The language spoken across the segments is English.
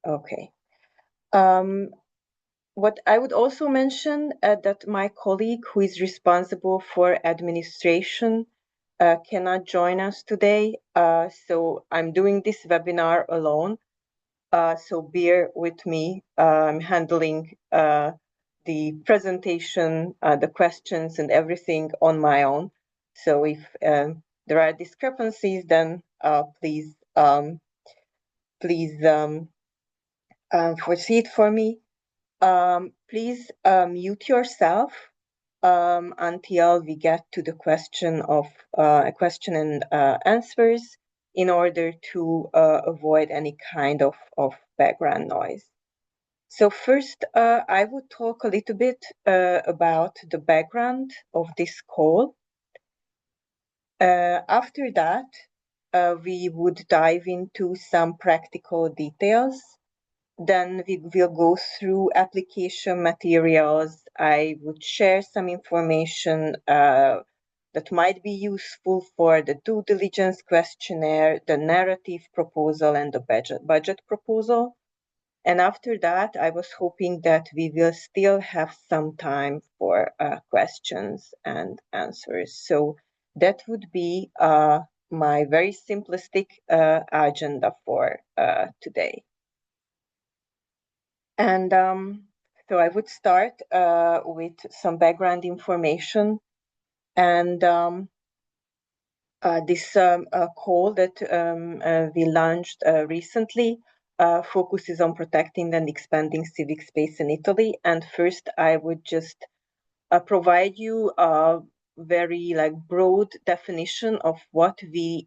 Okay. What I would also mention that my colleague who is responsible for administration cannot join us today. So I'm doing this webinar alone. So bear with me. I'm handling the presentation, the questions and everything on my own. So if there are discrepancies, then please foresee it for me. Please mute yourself until we get to the question and answers in order to avoid any kind of background noise. So first, I would talk a little bit about the background of this call. After that, we would dive into some practical details. Then we will go through application materials. I would share some information that might be useful for the due diligence questionnaire, the narrative proposal, and the budget proposal. And after that, I was hoping that we will still have some time for questions and answers. So that would be my very simplistic agenda for today. And so I would start with some background information. And this call that we launched recently focuses on protecting and expanding civic space in Italy. And first, I would just provide you a very broad definition of what we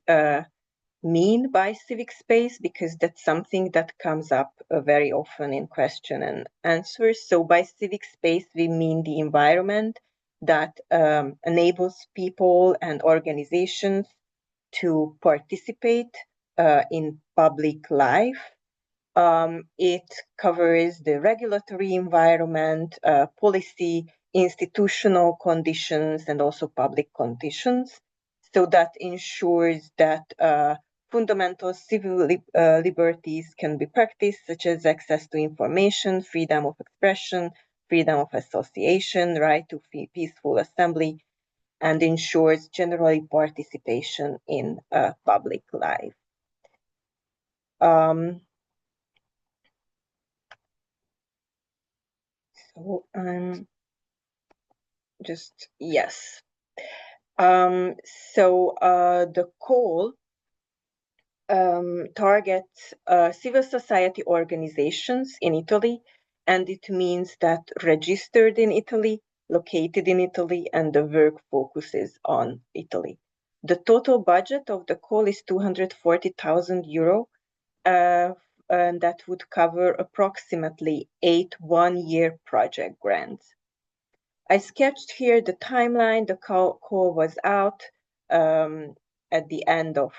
mean by civic space, because that's something that comes up very often in question and answers. So by civic space, we mean the environment that enables people and organizations to participate in public life. It covers the regulatory environment, policy, institutional conditions, and also public conditions. So that ensures that fundamental civil liberties can be practiced, such as access to information, freedom of expression, freedom of association, right to peaceful assembly, and ensures generally participation in public life. So yes. So the call targets civil society organizations in Italy, and it means that registered in Italy, located in Italy, and the work focuses on Italy. The total budget of the call is €240,000, and that would cover approximately 8 one-year project grants. I sketched here the timeline. The call was out at the end of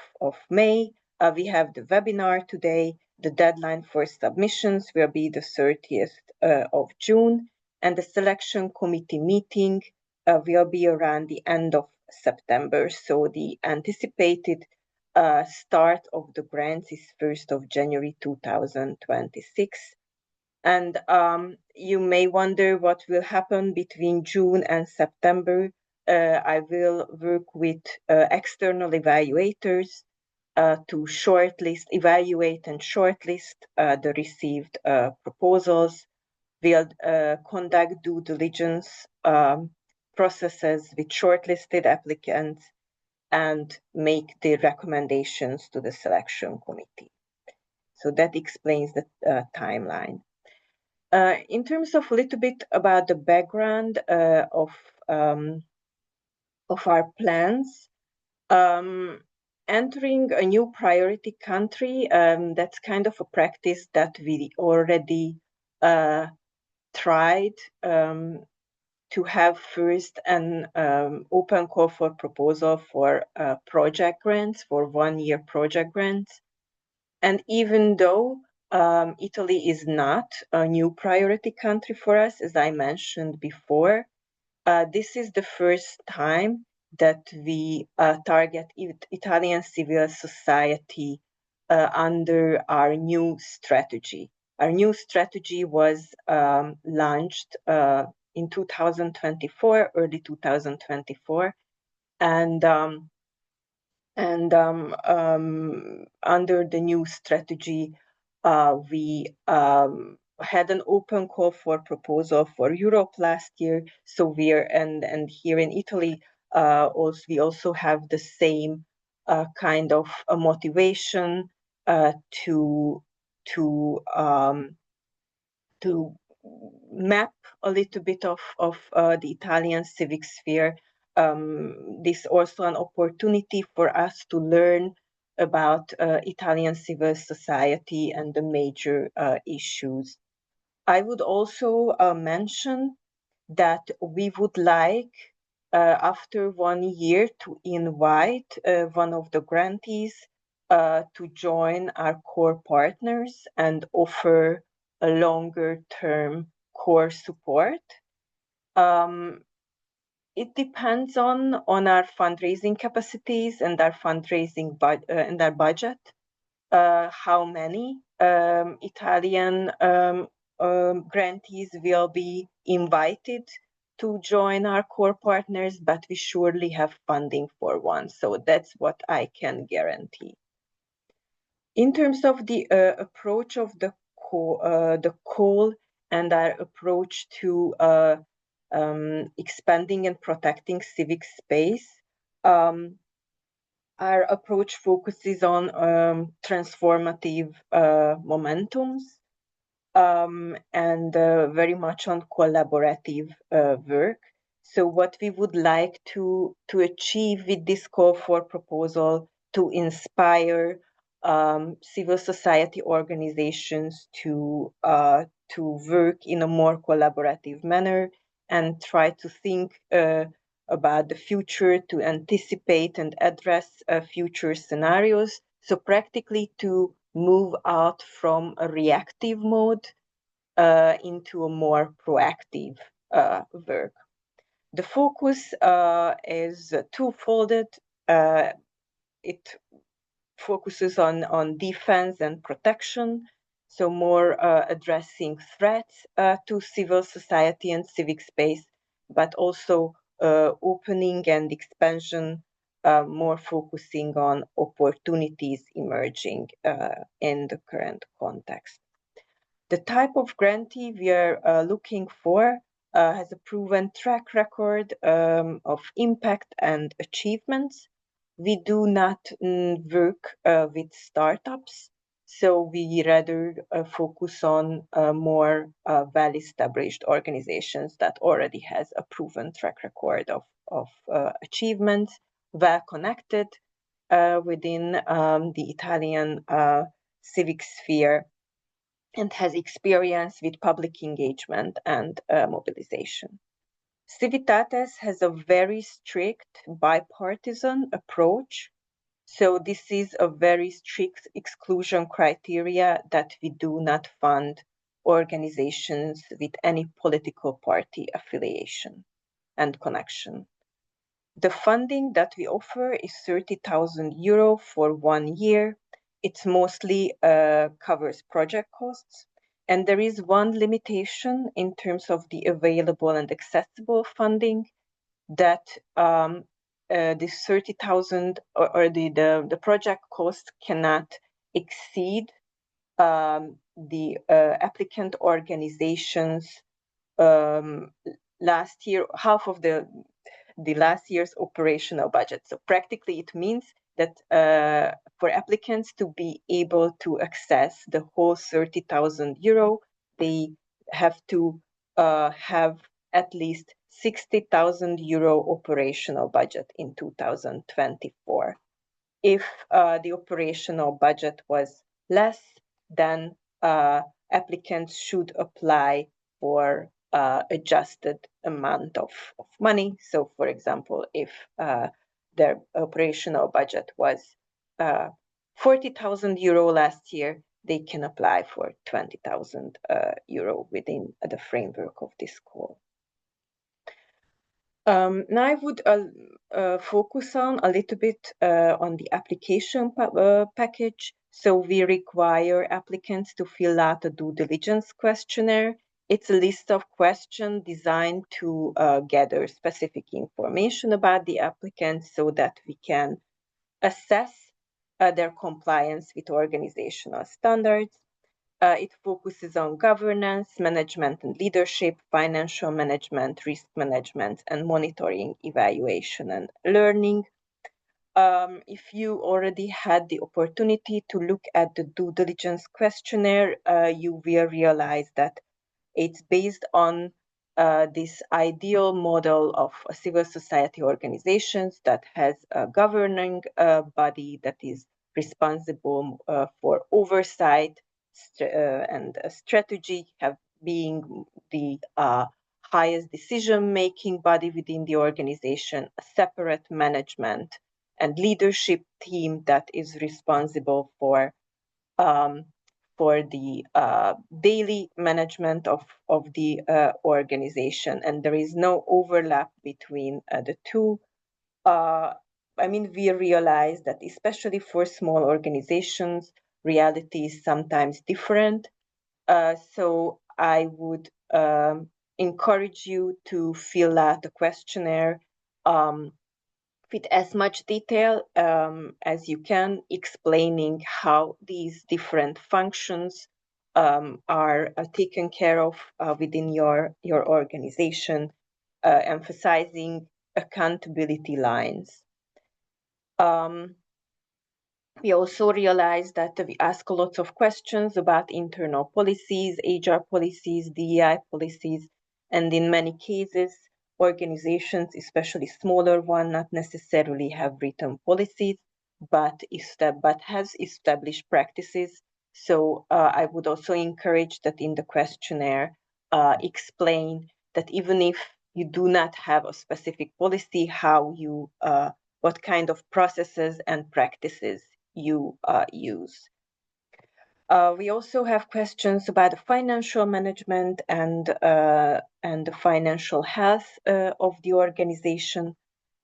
May. We have the webinar today. The deadline for submissions will be the 30th of June, and the selection committee meeting will be around the end of September. So the anticipated start of the grants is 1st of January 2026. And you may wonder what will happen between June and September. I will work with external evaluators to evaluate and shortlist the received proposals. We'll conduct due diligence processes with shortlisted applicants and make the recommendations to the selection committee. So that explains the timeline. In terms of a little bit about the background of our plans, entering a new priority country, that's kind of a practice that we already tried to have first an open call for proposal for project grants, for one-year project grants. And even though Italy is not a new priority country for us, as I mentioned before, this is the first time that we target Italian civil society under our new strategy. Our new strategy was launched in 2024, early 2024, and under the new strategy, we had an open call for proposal for Europe last year. So and here in Italy, we also have the same kind of motivation to to map a little bit of the Italian civic sphere. This is also an opportunity for us to learn about Italian civil society and the major issues. I would also mention that we would like, after 1 year, to invite one of the grantees to join our core partners and offer a longer term core support. It depends on our fundraising capacities and our fundraising and our budget. How many Italian grantees will be invited to join our core partners, but we surely have funding for one. So that's what I can guarantee. In terms of the approach of the call and our approach to expanding and protecting civic space, our approach focuses on transformative momentums and very much on collaborative work. So what we would like to achieve with this call for proposal to inspire civil society organizations to work in a more collaborative manner and try to think about the future, to anticipate and address future scenarios. So practically to move out from a reactive mode into a more proactive work. The focus is twofolded. It focuses on defense and protection, so more addressing threats to civil society and civic space, but also opening and expansion, more focusing on opportunities emerging in the current context. The type of grantee we are looking for has a proven track record of impact and achievements. We do not work with startups, so we rather focus on more well-established organizations that already has a proven track record of achievements, well connected within the Italian civic sphere, and has experience with public engagement and mobilization. Civitates has a very strict bipartisan approach. So this is a very strict exclusion criteria that we do not fund organizations with any political party affiliation and connection. The funding that we offer is €30,000 for 1 year. It mostly covers project costs. And there is one limitation in terms of the available and accessible funding, that this 30,000 or the project cost cannot exceed the applicant organizations last year, half of the last year's operational budget. So practically it means that for applicants to be able to access the whole €30,000, they have to have at least €60,000 operational budget in 2024. If the operational budget was less, then applicants should apply for adjusted amount of money. So, for example, if their operational budget was €40,000 last year, they can apply for €20,000 within the framework of this call. Now I would focus on a little bit on the application package. So we require applicants to fill out a due diligence questionnaire. It's a list of questions designed to gather specific information about the applicant so that we can assess their compliance with organizational standards. It focuses on governance, management and leadership, financial management, risk management, and monitoring, evaluation, and learning. If you already had the opportunity to look at the due diligence questionnaire, you will realize that it's based on this ideal model of a civil society organizations that has a governing body that is responsible for oversight and strategy, have being the highest decision-making body within the organization, a separate management and leadership team that is responsible um, for the daily management of the organization, and there is no overlap between the two. Uh, I mean, we realize that especially for small organizations, reality is sometimes different. So I would encourage you to fill out a questionnaire um, with as much detail as you can, explaining how these different functions are taken care of within your organization, emphasizing accountability lines. We also realized that we ask lots of questions about internal policies, HR policies, DEI policies, and in many cases, organizations, especially smaller ones, not necessarily have written policies, but has established practices. So I would also encourage that in the questionnaire, explain that even if you do not have a specific policy, how you what kind of processes and practices you use. We also have questions about the financial management and the financial health of the organization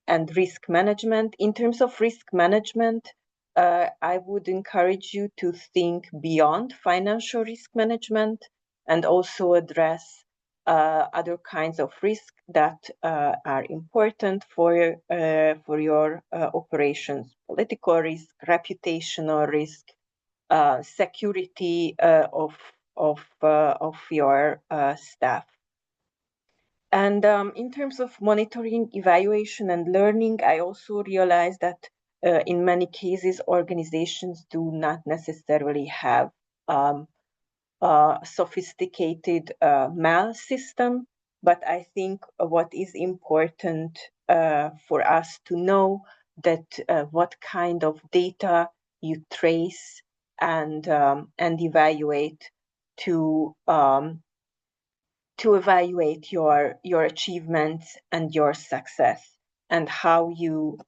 and risk management. In terms of risk management, I would encourage you to think beyond financial risk management and also address other kinds of risk that are important for your operations: political risk, reputational risk, security of your staff. And in terms of monitoring, evaluation, and learning, I also realized that in many cases, organizations do not necessarily have sophisticated mail system. But I think what is important for us to know that what kind of data you trace and evaluate to evaluate your achievements and your success, and how you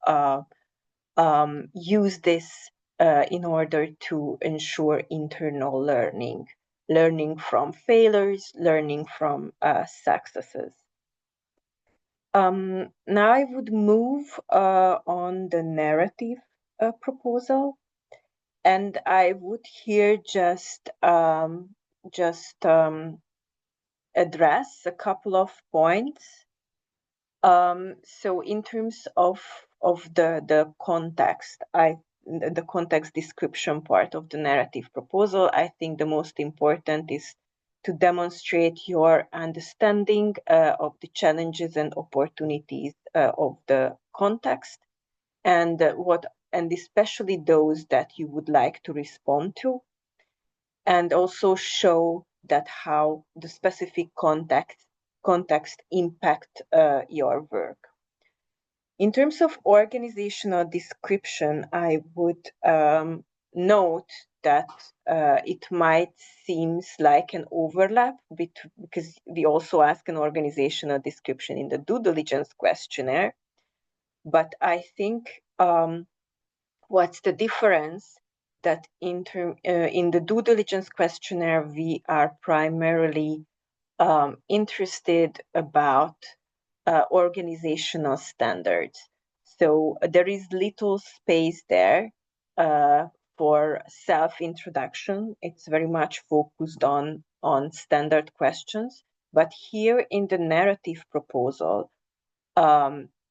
use this in order to ensure internal learning from failures, learning from successes. Now I would move on the narrative proposal, and I would here just address a couple of points. So in terms of the context, the context description part of the narrative proposal, I think the most important is to demonstrate your understanding of the challenges and opportunities of the context, and especially those that you would like to respond to, and also show that how the specific context impact your work. In terms of organizational description, I would note that it might seem like an overlap because we also ask an organizational description in the due diligence questionnaire. But I think what's the difference that in the due diligence questionnaire, we are primarily interested about organizational standards. So there is little space there for self-introduction. It's very much focused on standard questions. But here in the narrative proposal,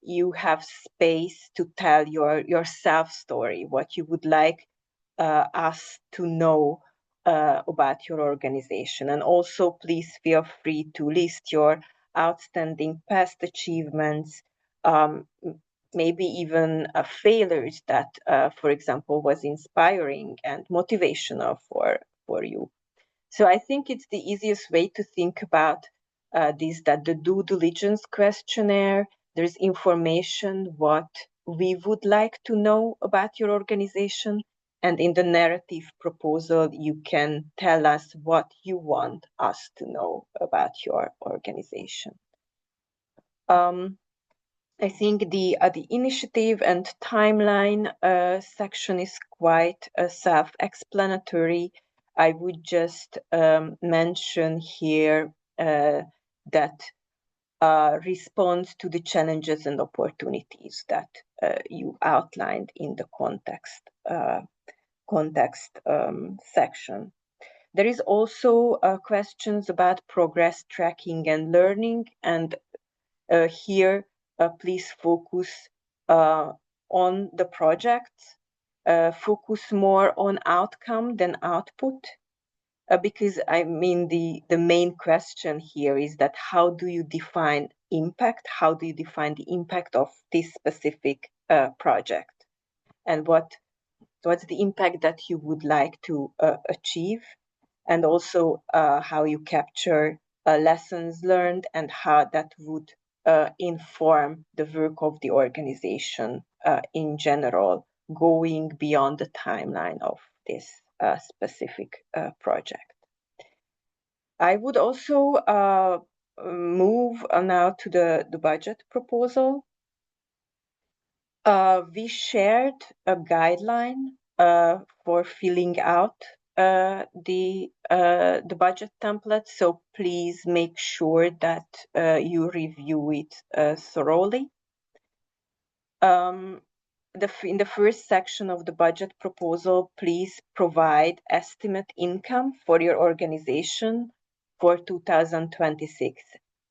you have space to tell your self story, what you would like us to know about your organization. And also, please feel free to list your outstanding past achievements, maybe even failures that, for example, was inspiring and motivational for you. So I think it's the easiest way to think about this, that the due diligence questionnaire, there's information what we would like to know about your organization. And in the narrative proposal, you can tell us what you want us to know about your organization. I think the initiative and timeline section is quite self-explanatory. I would just mention here that responds to the challenges and opportunities that you outlined in the context section. There is also questions about progress tracking and learning, and here please focus on the project, focus more on outcome than output. Because I mean, the main question here is that how do you define impact? How do you define the impact of this specific project? And what's the impact that you would like to achieve? And also how you capture lessons learned and how that would inform the work of the organization in general, going beyond the timeline of this specific project. I would also move now to the budget proposal. We shared a guideline for filling out the budget template, so please make sure that you review it thoroughly. In the first section of the budget proposal, please provide estimate income for your organization for 2026.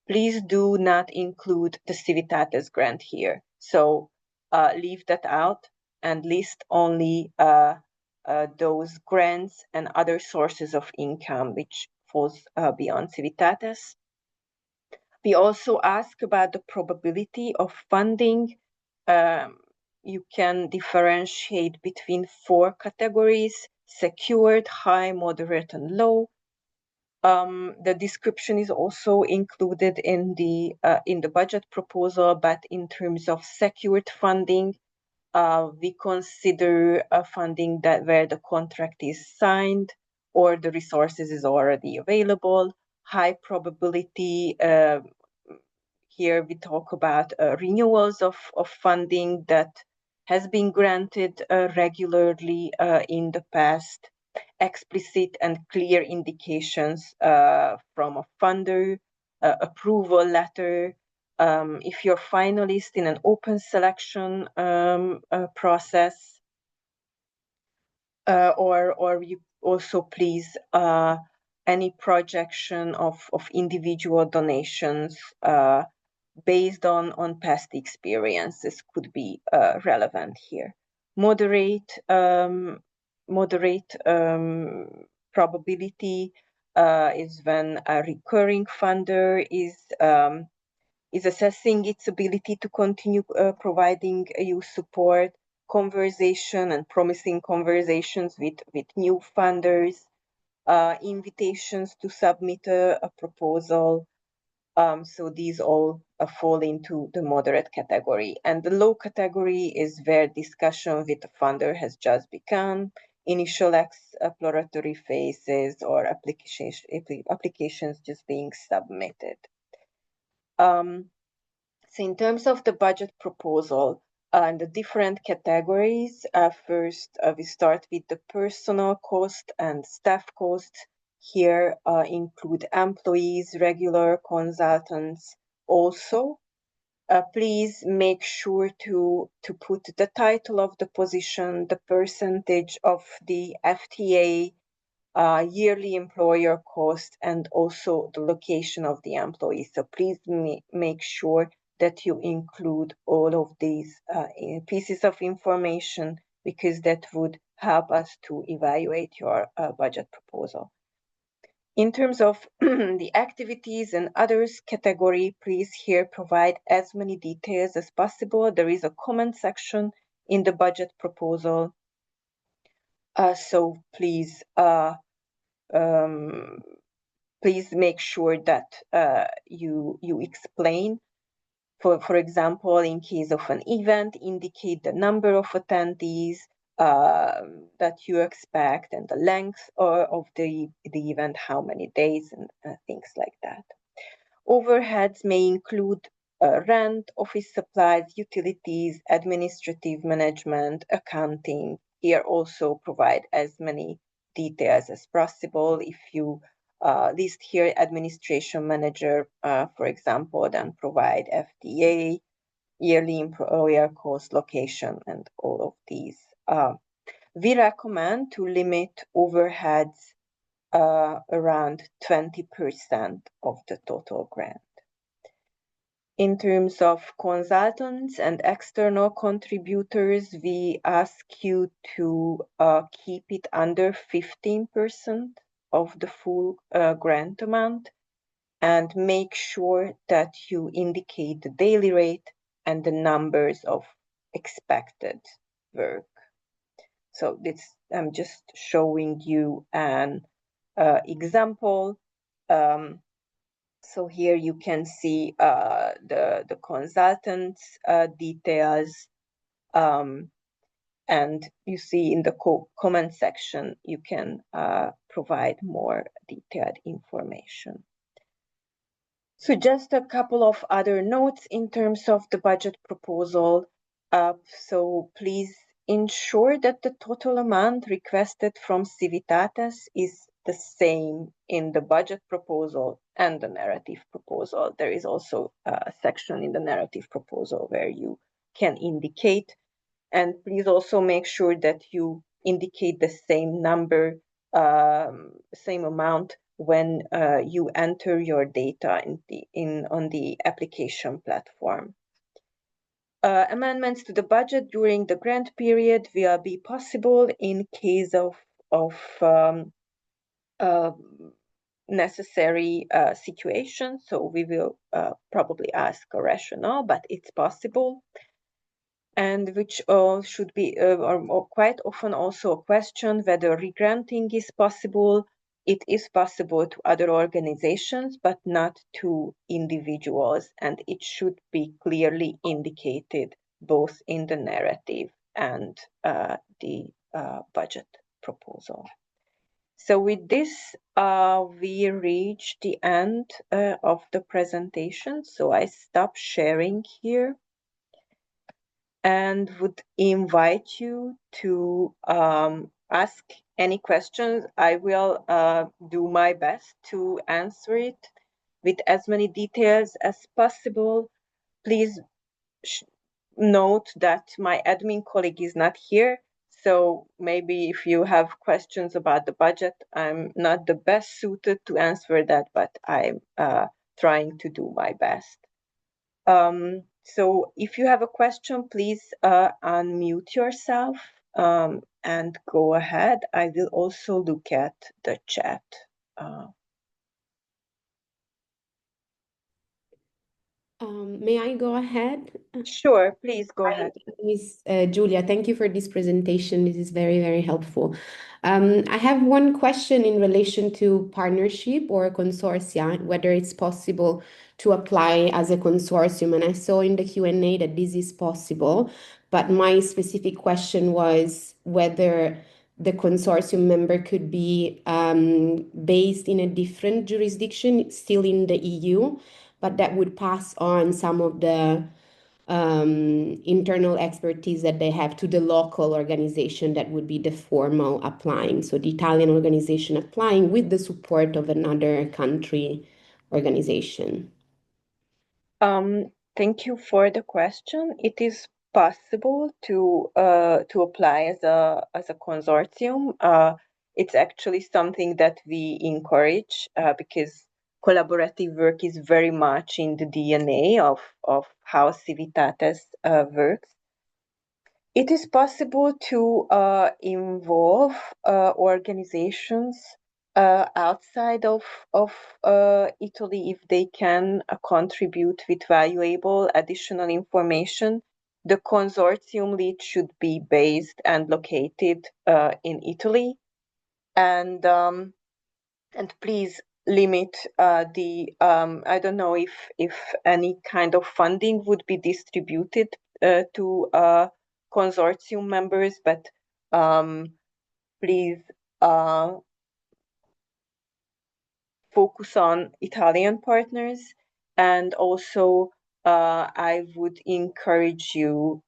Please do not include the Civitatis grant here. So leave that out and list only those grants and other sources of income which falls beyond Civitatis. We also ask about the probability of funding. You can differentiate between 4 categories: secured, high, moderate, and low. The description is also included in the budget proposal, but in terms of secured funding, we consider funding that where the contract is signed or the resources is already available. High probability, here we talk about renewals of funding that has been granted regularly in the past, explicit and clear indications from a funder, approval letter. If you're finalist in an open selection process, or you also please any projection of individual donations based on past experiences could be relevant here. Moderate probability is when a recurring funder is assessing its ability to continue providing you support, conversation and promising conversations with new funders, invitations to submit a proposal. So these all fall into the moderate category. And the low category is where discussion with the funder has just begun, initial exploratory phases or applications just being submitted. So in terms of the budget proposal and the different categories, first we start with the personal cost and staff costs. Here include employees, regular consultants also. please make sure to put the title of the position, the percentage of the FTA, yearly employer cost, and also the location of the employee. So please make sure that you include all of these pieces of information, because that would help us to evaluate your budget proposal. In terms of the activities and others category, please here provide as many details as possible. There is a comment section in the budget proposal. So please please make sure that you explain. For example, in case of an event, indicate the number of attendees that you expect and the length of the event, how many days, and things like that. Overheads may include rent, office supplies, utilities, administrative management, accounting. Here also provide as many details as possible. If you list here administration manager, for example, then provide FTA, yearly employer cost, location, and all of these. We recommend to limit overheads around 20% of the total grant. In terms of consultants and external contributors, we ask you to keep it under 15% of the full grant amount, and make sure that you indicate the daily rate and the numbers of expected work. So this, I'm just showing you an example. So here you can see the consultants' details, and you see in the comment section you can provide more detailed information. So just a couple of other notes in terms of the budget proposal. So please ensure that the total amount requested from Civitatis is the same in the budget proposal and the narrative proposal. There is also a section in the narrative proposal where you can indicate, and please also make sure that you indicate the same number, same amount when you enter your data on the application platform. Amendments to the budget during the grant period will be possible in case of necessary situation. So we will probably ask a rationale, but it's possible. And which should be or quite often also a question whether regranting is possible. It is possible to other organizations, but not to individuals, and it should be clearly indicated both in the narrative and the budget proposal. So with this, we reach the end of the presentation. So I stop sharing here and would invite you to ask any questions. I will do my best to answer it with as many details as possible. Please note that my admin colleague is not here, so maybe if you have questions about the budget, I'm not the best suited to answer that, but I'm trying to do my best. So if you have a question, please unmute yourself and go ahead. I will also look at the chat. May I go ahead? Sure, please go ahead. Miss Julia, thank you for this presentation. This is very, very helpful. I have one question in relation to partnership or consortia, whether it's possible to apply as a consortium. And I saw in the Q&A that this is possible, but my specific question was whether the consortium member could be based in a different jurisdiction, still in the EU, but that would pass on some of the internal expertise that they have to the local organization that would be the formal applying. So the Italian organization applying with the support of another country organization. Thank you for the question. It is possible to apply as a consortium. It's actually something that we encourage because collaborative work is very much in the DNA of how Civitates works. It is possible to involve organizations outside of Italy if they can contribute with valuable additional information. The consortium lead should be based and located in Italy, and please limit the I don't know if any kind of funding would be distributed to consortium members, but please focus on Italian partners. And also, I would encourage you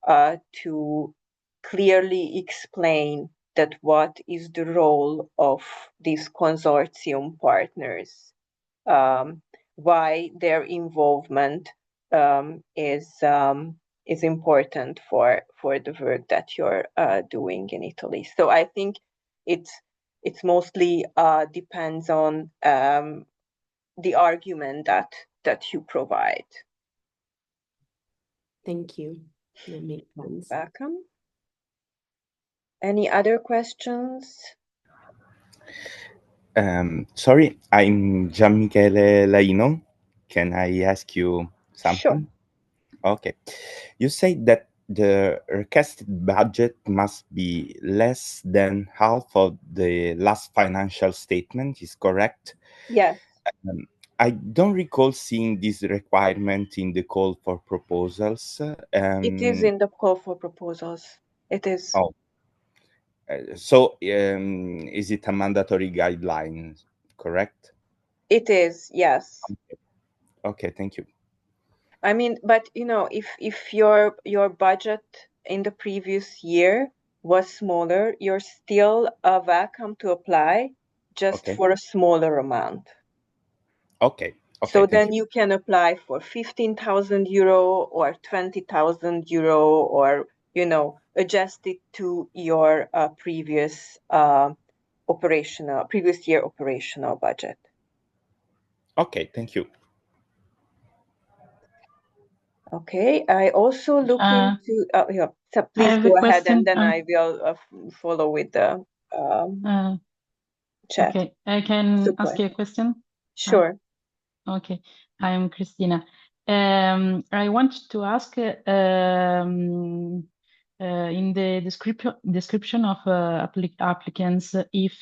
to clearly explain that what is the role of these consortium partners, why their involvement is important for the work that you're doing in Italy. So I think it's mostly depends on the argument that you provide. Thank you. That makes sense. Welcome. Any other questions? Sorry, I'm Gian Michele Laino. Can I ask you something? Sure. Okay. You say that the requested budget must be less than half of the last financial statement, is correct? Yes. I don't recall seeing this requirement in the call for proposals. It is in the call for proposals. It is. Oh, so is it a mandatory guideline, correct? It is, yes. Okay, thank you. I mean, but if your budget in the previous year was smaller, you're still welcome to apply just Okay. for a smaller amount. Okay. So Thank then you. you can apply for 15,000 euro or 20,000 euro, or adjust it to your previous year operational budget. Okay, thank you. Okay, I also look into. Yeah, so please go ahead, and then I will follow with the chat. Okay, I can ask you a question? Sure. Okay, I'm Christina. I want to ask in the description of applicants if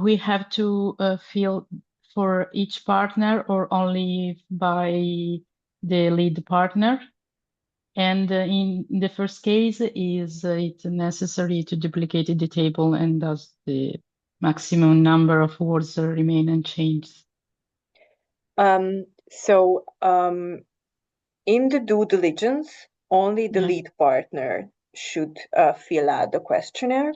we have to fill for each partner or only by the lead partner. And in the first case, is it necessary to duplicate the table, and does the maximum number of words remain unchanged? So in the due diligence, only the lead partner should fill out the questionnaire.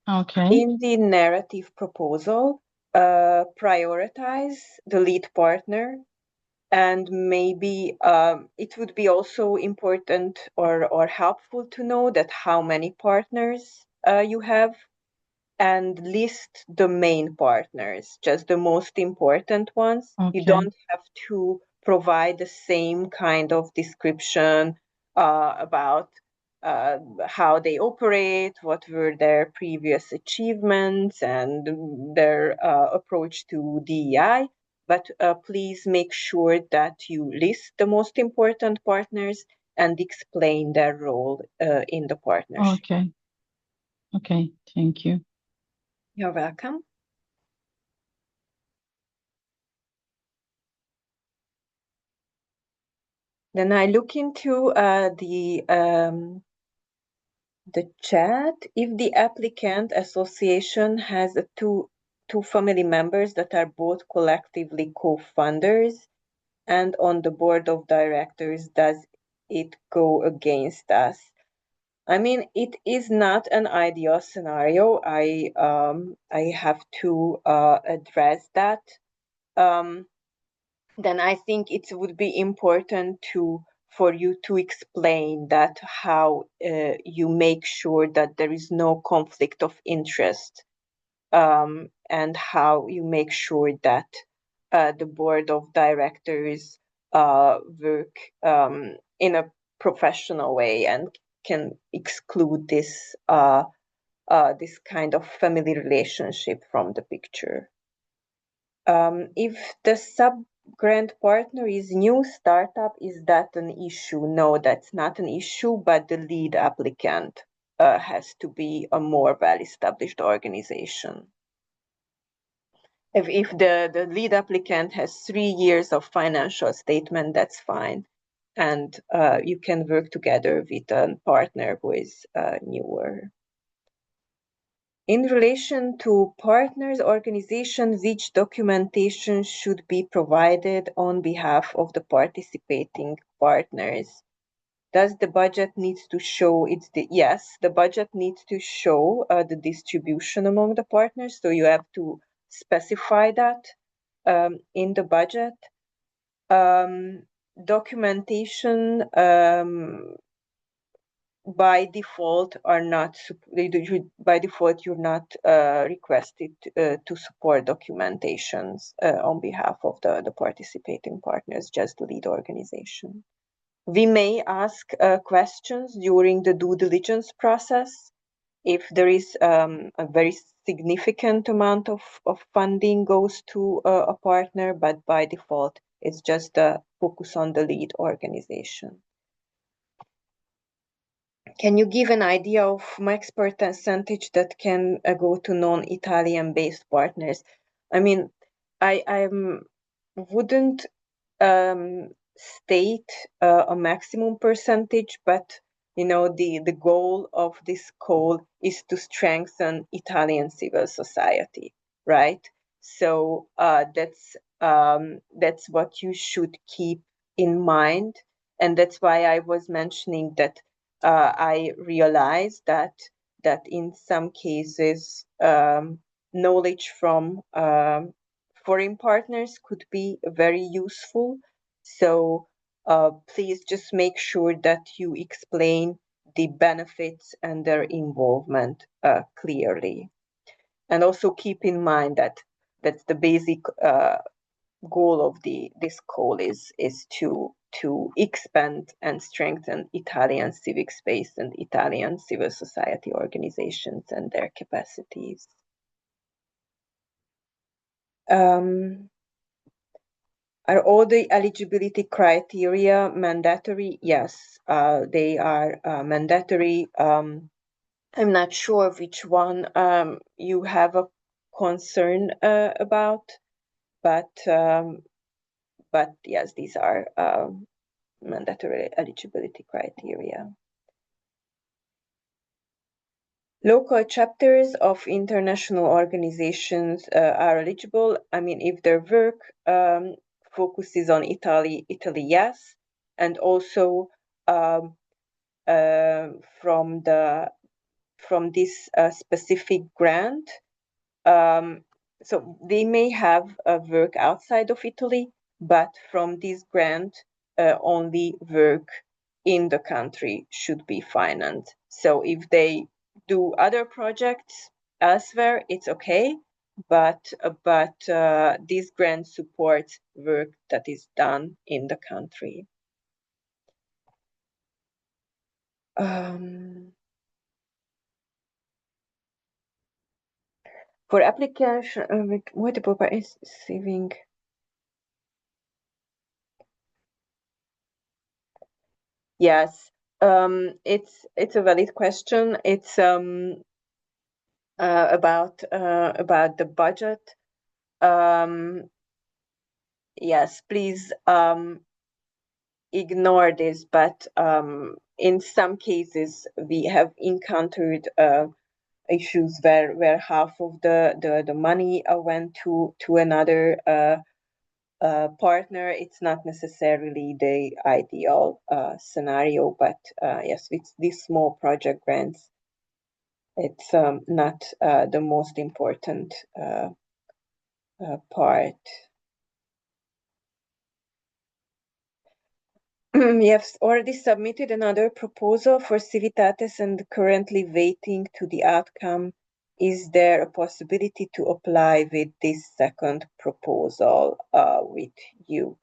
Okay. In the narrative proposal, prioritize the lead partner, and maybe it would be also important or helpful to know that how many partners you have, and list the main partners, just the most important ones. You don't have to provide the same kind of description about how they operate, what were their previous achievements, and their approach to DEI. But please make sure that you list the most important partners and explain their role in the partnership. Okay. Okay, thank you. You're welcome. Then I look into the chat. If the applicant association has two family members that are both collectively co-funders and on the board of directors, does it go against us? I mean, it is not an ideal scenario. I have to address that. then I think it would be important for you to explain that how you make sure that there is no conflict of interest, and how you make sure that the board of directors work in a professional way and can exclude this this kind of family relationship from the picture. If the sub-grant partner is new startup, is that an issue? No, that's not an issue, but the lead applicant has to be a more well-established organization. If the lead applicant has 3 years of financial statement, that's fine. And you can work together with a partner who is newer. In relation to partners organizations, which documentation should be provided on behalf of the participating partners? Does the budget needs to show yes, the budget needs to show the distribution among the partners, so you have to specify that in the budget. Documentation by default are not by default you're not requested to support documentations on behalf of the participating partners, just the lead organization. We may ask questions during the due diligence process if there is a very significant amount of funding goes to a partner, but by default it's just a focus on the lead organization. Can you give an idea of max percentage that can go to non-Italian based partners? I mean, I wouldn't state a maximum percentage, but you know, the goal of this call is to strengthen Italian civil society, right? So that's what you should keep in mind, and that's why I was mentioning that I realized that in some cases knowledge from foreign partners could be very useful. So please just make sure that you explain the benefits and their involvement clearly. And also keep in mind that that's the basic goal of this call is to expand and strengthen Italian civic space and Italian civil society organizations and their capacities. Are all the eligibility criteria mandatory? Yes, they are mandatory. I'm not sure which one you have a concern about, but yes, these are mandatory eligibility criteria. Local chapters of international organizations are eligible. I mean, if their work focuses on Italy, yes, and also from this specific grant. So they may have work outside of Italy, but from this grant, only work in the country should be financed. So if they do other projects elsewhere, it's okay, but this grant supports work that is done in the country. For application with multiple receiving. Yes, it's a valid question. It's about the budget. Yes, please ignore this, but in some cases we have encountered issues where half of the money went to another partner. It's not necessarily the ideal scenario, but yes, with these small project grants, it's not the most important part. We have already submitted another proposal for Civitates and currently waiting to the outcome. Is there a possibility to apply with this second proposal with you?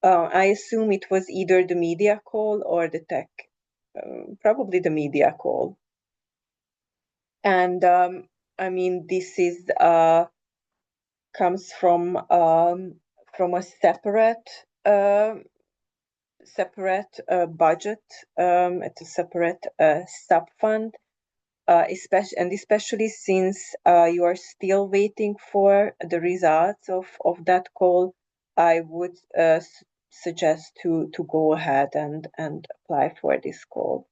I assume it was either the media call or the tech, probably the media call. And I mean, this is comes from a separate budget. It's a separate sub-fund, especially since you are still waiting for the results of that call. I would suggest to go ahead and apply for this call.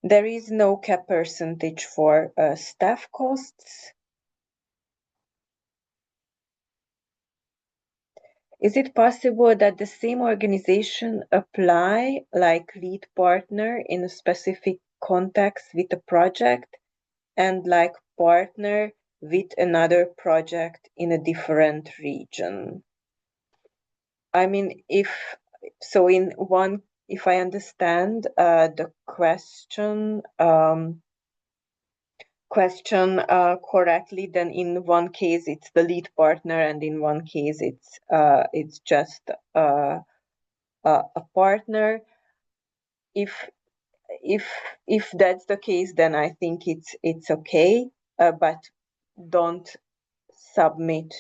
There is no cap percentage for staff costs. Is it possible that the same organization apply like lead partner in a specific context with a project and like partner with another project in a different region? I mean, if I understand the question correctly, then in one case it's the lead partner, and in one case it's just a partner. If that's the case, then I think it's okay, but don't submit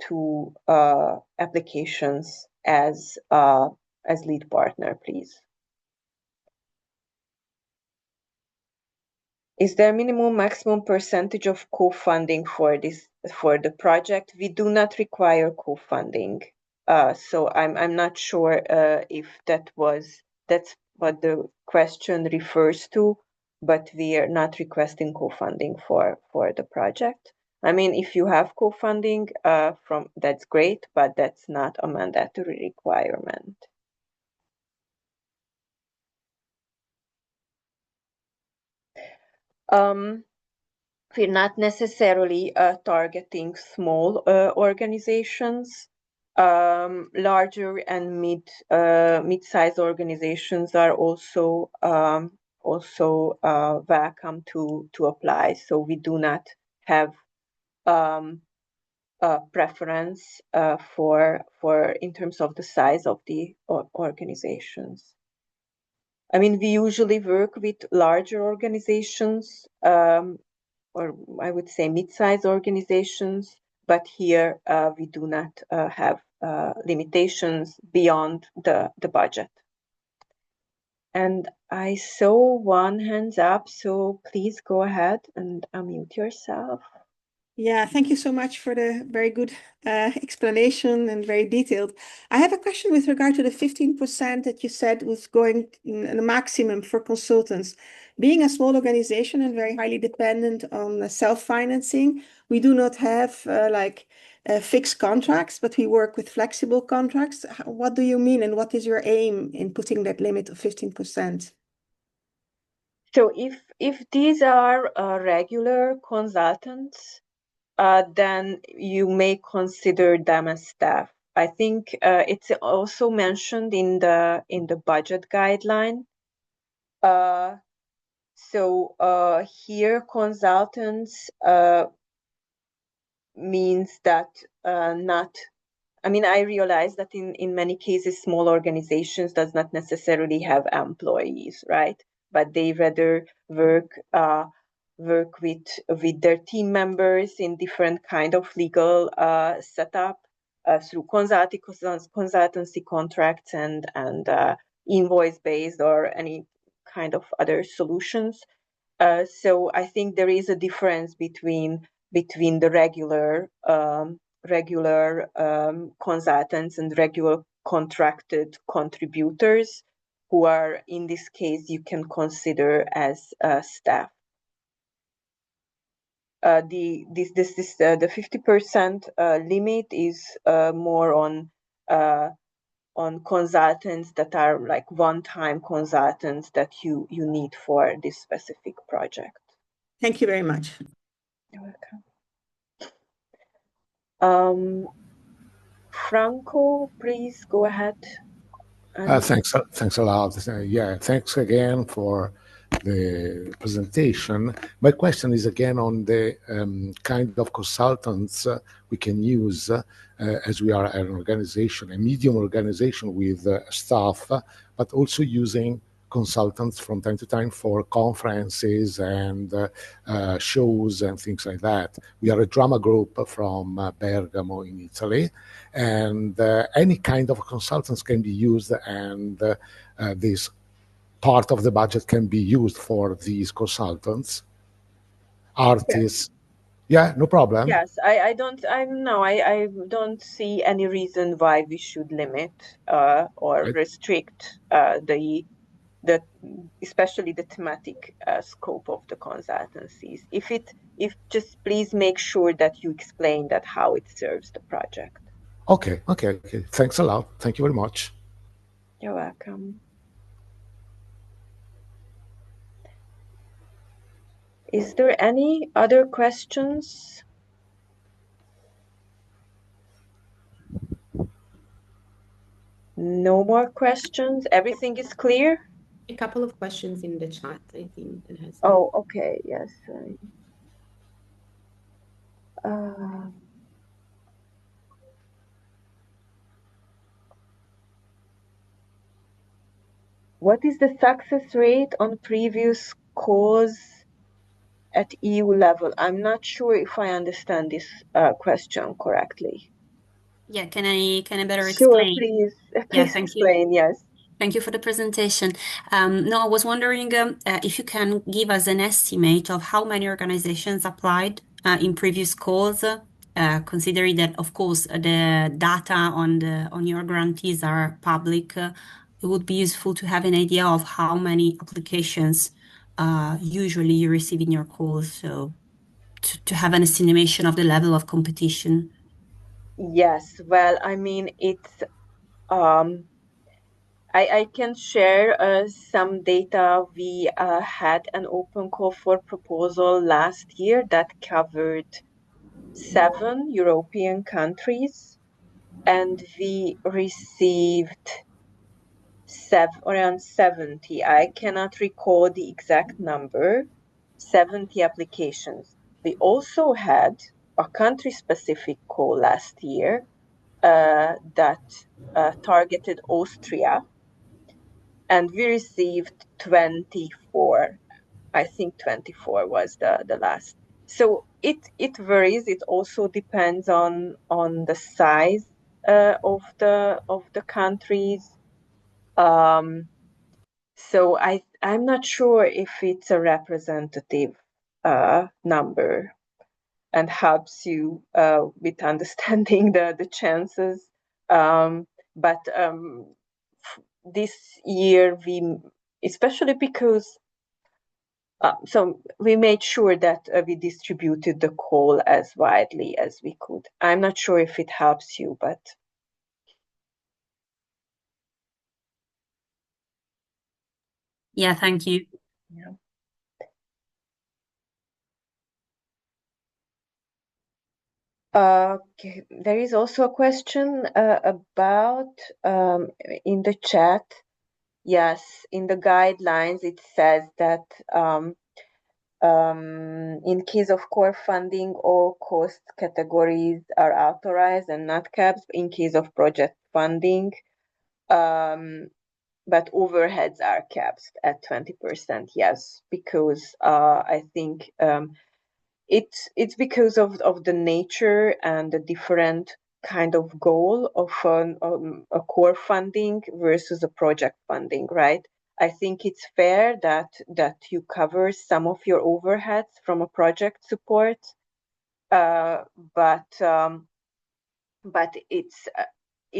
two applications as lead partner, please. Is there minimum maximum percentage of co-funding for the project? We do not require co-funding, so I'm not sure if that's what the question refers to, but we are not requesting co-funding for the project. I mean, if you have co-funding that's great, but that's not a mandatory requirement. We're not necessarily targeting small organizations. Larger and mid-sized organizations are also welcome to apply. So we do not have a preference for in terms of the size of the organizations. I mean, we usually work with larger organizations, or I would say mid-sized organizations, but here we do not have limitations beyond the budget. And I saw one hands up, so please go ahead and unmute yourself. Yeah, thank you so much for the very good explanation and very detailed. I have a question with regard to the 15% that you said was going in the maximum for consultants. Being a small organization and very highly dependent on self-financing, we do not have fixed contracts, but we work with flexible contracts. What do you mean, and what is your aim in putting that limit of 15%? So if these are regular consultants, then you may consider them as staff. I think it's also mentioned in the budget guideline. So here consultants means that not. I mean, I realize that in many cases, small organizations does not necessarily have employees, right? But they rather work with their team members in different kind of legal setup through consultancy contracts and invoice based or any kind of other solutions. So I think there is a difference between the regular consultants and regular contracted contributors, who are, in this case, you can consider as staff. The 50% limit is more on consultants that are like one-time consultants that you need for this specific project. Thank you very much. You're welcome. Franco, please go ahead. Thanks a lot. Yeah, thanks again for the presentation. My question is again on the kind of consultants we can use as we are an organization, a medium organization with staff, but also using consultants from time to time for conferences and shows and things like that. We are a drama group from Bergamo in Italy, and any kind of consultants can be used, and this part of the budget can be used for these consultants, artists. Yeah, no problem. Yes, I don't see any reason why we should limit or Right. restrict the especially the thematic scope of the consultancies. If just please make sure that you explain that how it serves the project. Okay. Thanks a lot. Thank you very much. You're welcome. Is there any other questions? No more questions? Everything is clear? A couple of questions in the chat, I think. That has Oh, okay. Yes. What is the success rate on previous calls at EU level? I'm not sure if I understand this question correctly. Yeah, can I better Sure, explain? please. Yeah, Please thank you. explain, yes. Thank you for the presentation. No, I was wondering if you can give us an estimate of how many organizations applied in previous calls, considering that, of course, the data on your grantees are public. It would be useful to have an idea of how many applications usually you receive in your calls, so to have an estimation of the level of competition. Yes, well, I mean, it's I can share some data. We had an open call for proposal last year that covered 7 European countries, and we received around 70. I cannot recall the exact number, 70 applications. We also had a country-specific call last year that targeted Austria, and we received 24. I think 24 was the last. So it varies. It also depends on the size of the countries. So I'm not sure if it's a representative number and helps you with understanding the chances. But this year especially because so we made sure that we distributed the call as widely as we could. I'm not sure if it helps you, but Yeah, thank you. yeah. Okay. There is also a question about in the chat. Yes, in the guidelines it says that in case of core funding, all cost categories are authorized and not capped. In case of project funding, but overheads are capped at 20%. Yes, because I think it's because of the nature and the different kind of goal of a core funding versus a project funding, right? I think it's fair that you cover some of your overheads from a project support, but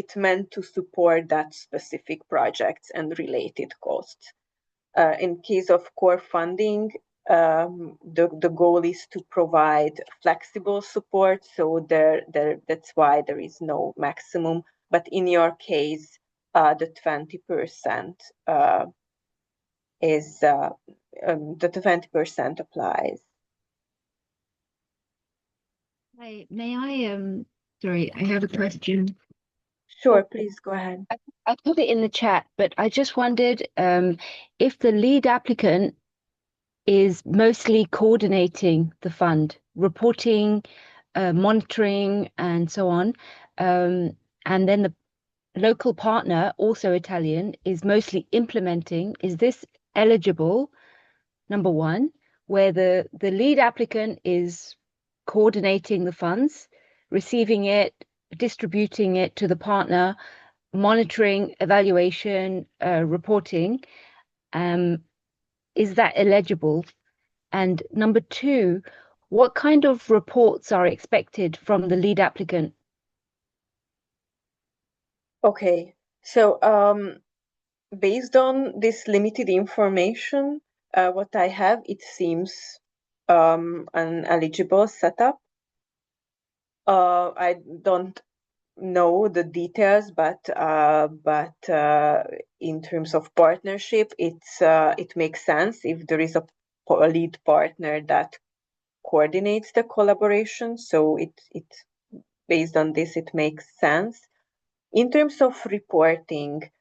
it's meant to support that specific projects and related costs. In case of core funding, the goal is to provide flexible support, so that's why there is no maximum. But in your case, the 20% is the 20% applies. Hi, may I sorry, I have a question. Sure, please go ahead. I put it in the chat, but I just wondered if the lead applicant is mostly coordinating the fund, reporting, monitoring, and so on. And then the local partner, also Italian, is mostly implementing. Is this eligible? Number one, where the lead applicant is coordinating the funds, receiving it, distributing it to the partner, monitoring, evaluation, reporting. Is that eligible? And number two, what kind of reports are expected from the lead applicant? Okay, so based on this limited information, what I have, it seems an eligible setup. I don't know the details, but in terms of partnership, it makes sense if there is a lead partner that coordinates the collaboration. So it based on this, it makes sense. In terms of reporting,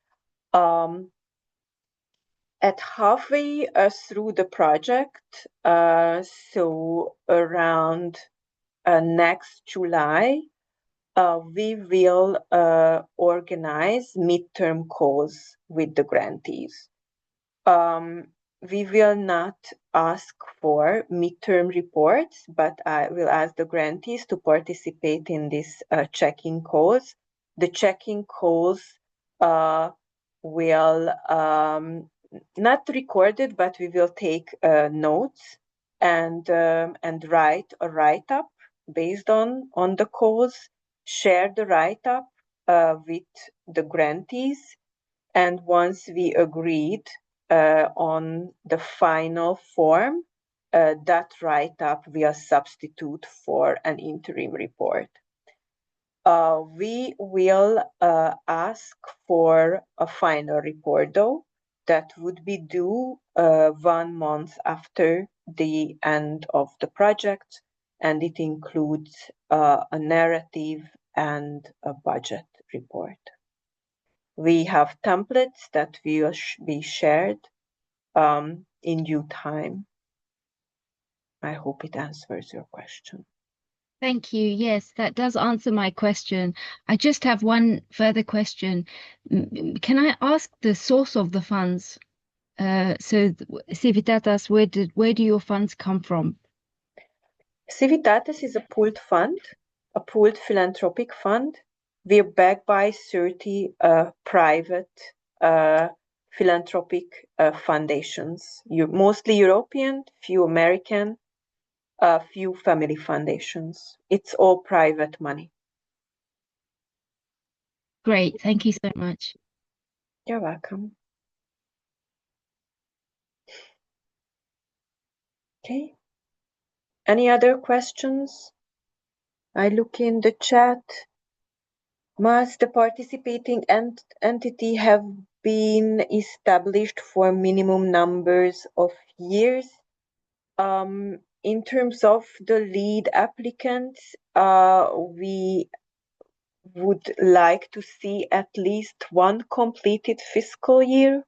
at halfway through the project, so around next July, we will organize midterm calls with the grantees. We will not ask for midterm reports, but I will ask the grantees to participate in these check-in calls. The check-in calls will not recorded, but we will take notes and write a write-up based on the calls, share the write-up with the grantees, and once we agreed on the final form, that write-up will substitute for an interim report. We will ask for a final report, though, that would be due 1 month after the end of the project, and it includes a narrative and a budget report. We have templates that will be shared in due time. I hope it answers your question. Thank you. Yes, that does answer my question. I just have one further question. Can I ask the source of the funds? So Civitatis, where do your funds come from? Civitatis is a pooled fund, a pooled philanthropic fund. We're backed by 30 private philanthropic foundations, mostly European, few American, a few family foundations. It's all private money. Great, thank you so much. You're welcome. Okay. Any other questions? I look in the chat. Must the participating entity have been established for minimum numbers of years? In terms of the lead applicants, we would like to see at least one completed fiscal year.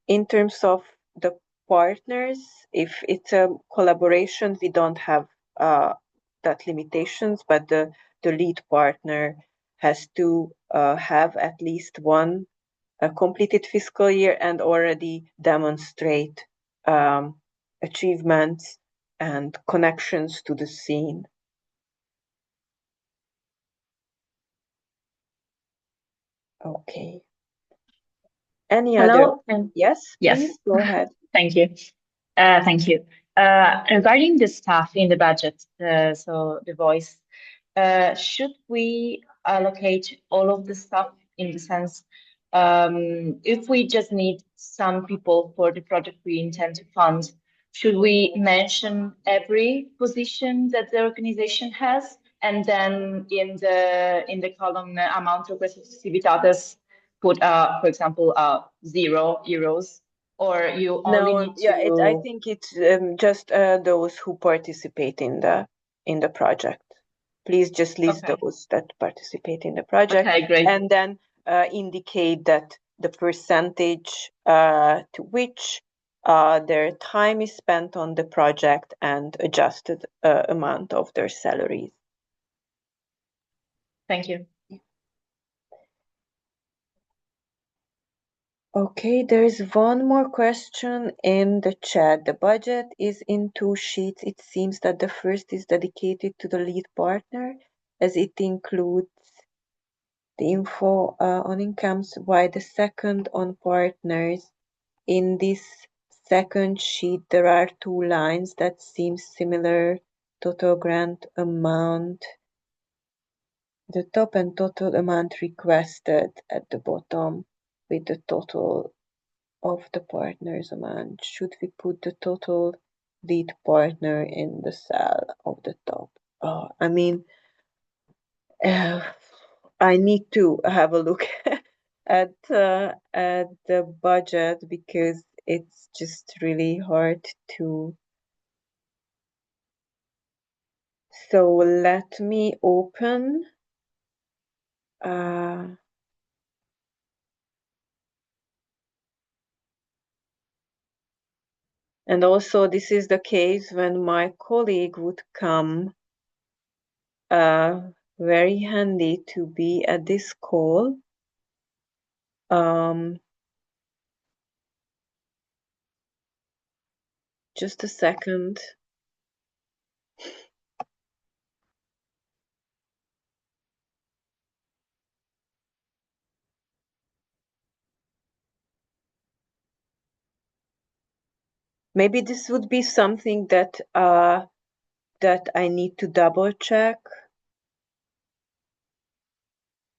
In terms of the partners, if it's a collaboration, we don't have that limitations, but the lead partner has to have at least one completed fiscal year and already demonstrate achievements and connections to the scene. Okay. Any Hello? other? Yes, Yes. please go ahead. Thank you. Thank you. Regarding the staff in the budget, so the voice, should we allocate all of the staff in the sense, if we just need some people for the project we intend to fund, should we mention every position that the organization has, and then in the column amount requested to Civitatis put, for example, €0, or you only need to... I think it's just those who participate in the project. Please just list Okay. those that participate in the project. Okay, great. And then indicate that the percentage to which their time is spent on the project and adjusted amount of their salaries. Thank you. Okay, there's one more question in the chat. The budget is in 2 sheets. It seems that the first is dedicated to the lead partner, as it includes the info on incomes, while the second on partners. In this second sheet, there are 2 lines that seem similar. Total grant amount, the top, and total amount requested at the bottom with the total of the partner's amount. Should we put the total lead partner in the cell of the top? I mean, I need to have a look at the budget because it's just really hard to. So let me open. And also this is the case when my colleague would come. Very handy to be at this call. Just a second. Maybe this would be something that that I need to double check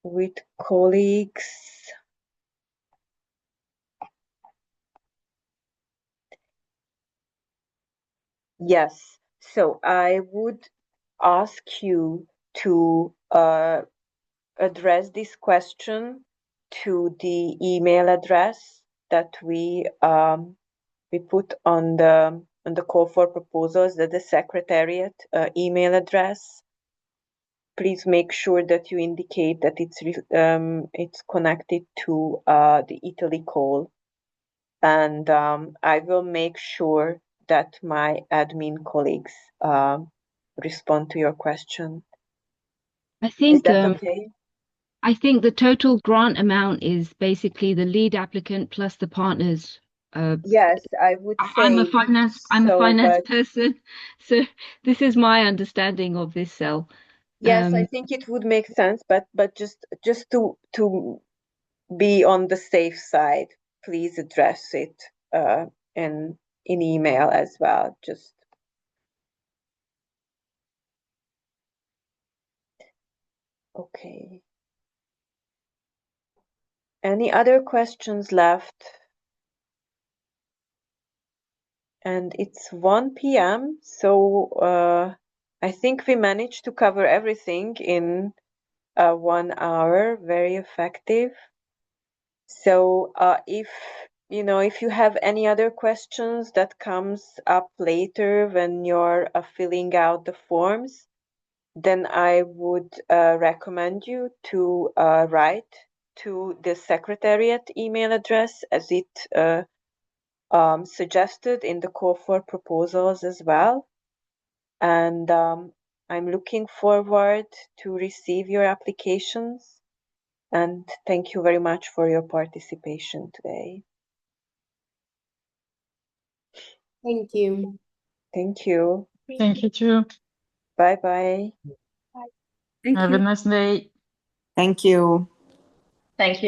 with colleagues. Yes, so I would ask you to address this question to the email address that we put on the call for proposals, that the Secretariat email address. Please make sure that you indicate that it's connected to the Italy call, and I will make sure that my admin colleagues respond to your question. I think Is that okay? I think the total grant amount is basically the lead applicant plus the partners. Yes, I would say. I'm a finance person, so this is my understanding of this cell. Yes, I think it would make sense, but just to be on the safe side, please address it in email as well. Just okay. Any other questions left? And it's 1 p.m. So I think we managed to cover everything in 1 hour. Very effective. So if you have any other questions that comes up later when you're filling out the forms, then I would recommend you to write to the Secretariat email address as it suggested in the call for proposals as well. And I'm looking forward to receive your applications. And thank you very much for your participation today. Thank you. Thank you. Thank you too. Bye-bye. Thank Have you. a nice day. Thank you. Thank you.